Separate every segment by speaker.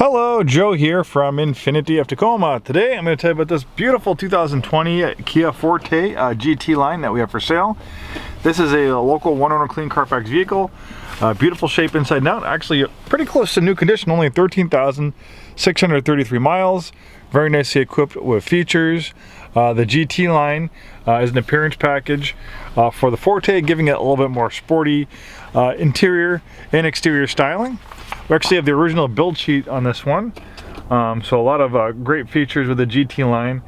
Speaker 1: Hello, Joe here from Infiniti of Tacoma. Today I'm going to tell you about this beautiful 2020 Kia Forte GT-Line that we have for sale. This is a local one-owner clean Carfax vehicle. Beautiful shape inside and out. Actually pretty close to new condition, only 13,633 miles. Very nicely equipped with features. The GT-Line is an appearance package for the Forte, giving it a little bit more sporty interior and exterior styling. We actually have the original build sheet on this one, so a lot of great features with the GT-Line.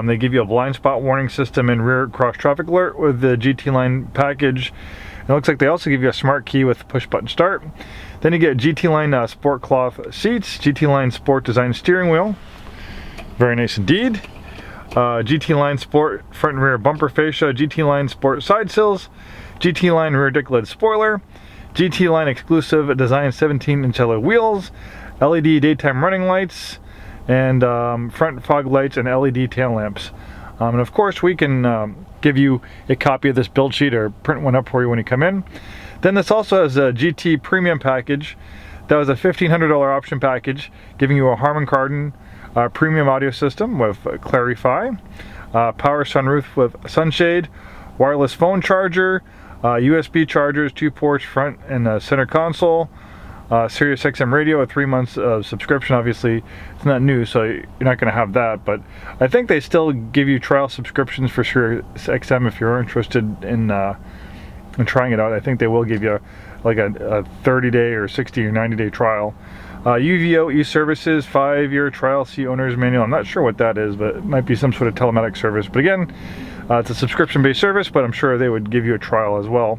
Speaker 1: They give you a blind spot warning system and rear cross traffic alert with the GT-Line package. It looks like they also give you a smart key with push button start. Then you get GT-Line sport cloth seats, GT-Line sport design steering wheel. Very nice indeed. GT-Line sport front and rear bumper fascia, GT-Line sport side sills, GT-Line rear dick lid spoiler, GT-Line exclusive design 17-inch alloy wheels, LED daytime running lights, and front fog lights and LED tail lamps. And of course we can give you a copy of this build sheet or print one up for you when you come in. Then this also has a GT premium package. That was a $1,500 option package, giving you a Harmon Kardon premium audio system with Clarify, power sunroof with sunshade, wireless phone charger, USB chargers, 2 ports front and center console, Sirius XM radio with 3 months of subscription. Obviously it's not new, so you're not going to have that, but I think they still give you trial subscriptions for Sirius XM if you're interested in trying it out. I think they will give you like a 30-day or 60 or 90-day trial. UVO e-services, 5-year trial, see owner's manual. I'm not sure what that is, but it might be some sort of telematics service. But again, it's a subscription-based service, but I'm sure they would give you a trial as well.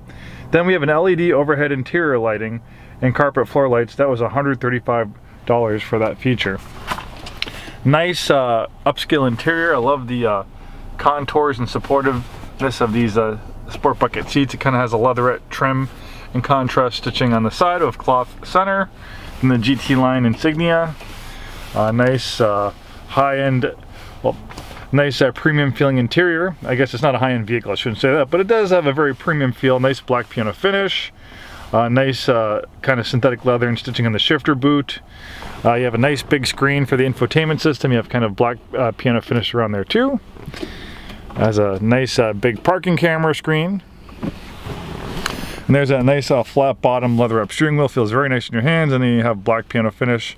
Speaker 1: Then we have an LED overhead interior lighting and carpet floor lights. That was $135 for that feature. Nice upscale interior. I love the contours and supportiveness of these sport bucket seats. It kind of has a leatherette trim and contrast stitching on the side with cloth center. And the GT-Line insignia. Nice high-end, well, nice premium feeling interior. I guess it's not a high-end vehicle, I shouldn't say that, but it does have a very premium feel. Nice black piano finish. Nice kind of synthetic leather and stitching on the shifter boot. You have a nice big screen for the infotainment system. You have kind of black piano finish around there too. Has a nice big parking camera screen. And there's that nice flat bottom leather up steering wheel. Feels very nice in your hands. And then you have black piano finish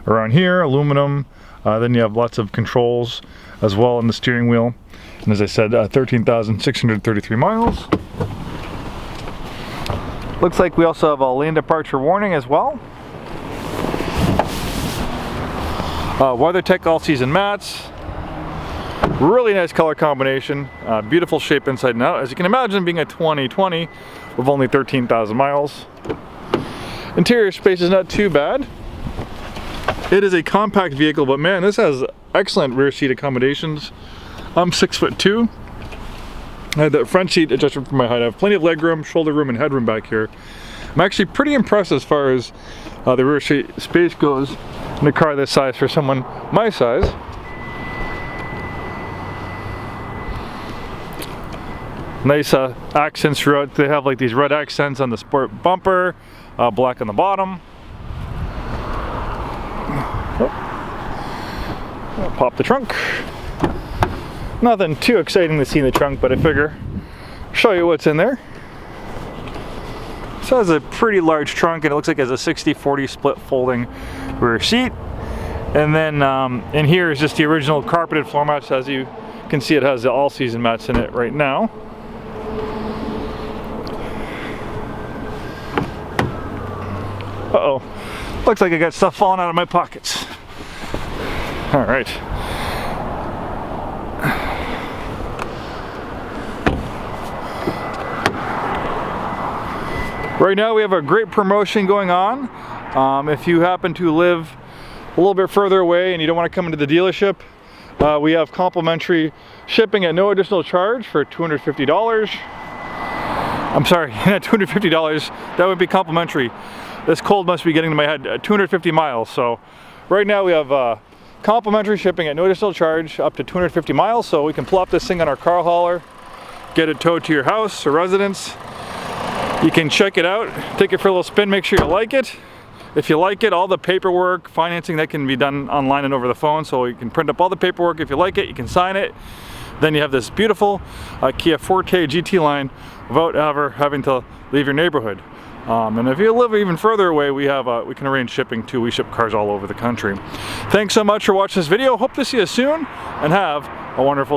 Speaker 1: around here, aluminum. Then you have lots of controls as well in the steering wheel. And as I said, 13,633 miles. Looks like we also have a lane departure warning as well. WeatherTech all-season mats. Really nice color combination. Beautiful shape inside and out. As you can imagine, being a 2020 with only 13,000 miles. Interior space is not too bad. It is a compact vehicle, but man, this has excellent rear seat accommodations. I'm 6'2". I had the front seat adjustment for my height. I have plenty of leg room, shoulder room, and headroom back here. I'm actually pretty impressed as far as the rear seat space goes in a car this size for someone my size. Nice accents throughout. They have like these red accents on the sport bumper, black on the bottom. Oh. Pop the trunk. Nothing too exciting to see in the trunk, but I figure show you what's in there. So it has a pretty large trunk, and it looks like it has a 60-40 split folding rear seat. And then in here is just the original carpeted floor mats. As you can see, it has the all-season mats in it right now. Uh-oh, looks like I got stuff falling out of my pockets. All right. Right now we have a great promotion going on. If you happen to live a little bit further away and you don't want to come into the dealership, we have complimentary shipping at no additional charge for $250. I'm sorry, not $250, that would be complimentary. This cold must be getting to my head. 250 miles. So right now we have complimentary shipping at no additional charge up to 250 miles. So we can pull up this thing on our car hauler, get it towed to your house or residence. You can check it out, take it for a little spin, make sure you like it. If you like it, all the paperwork, financing, that can be done online and over the phone, so you can print up all the paperwork. If you like it, you can sign it. Then you have this beautiful Kia Forte GT-Line without ever having to leave your neighborhood. And if you live even further away, we can arrange shipping too. We ship cars all over the country. Thanks so much for watching this video. Hope to see you soon, and have a wonderful day.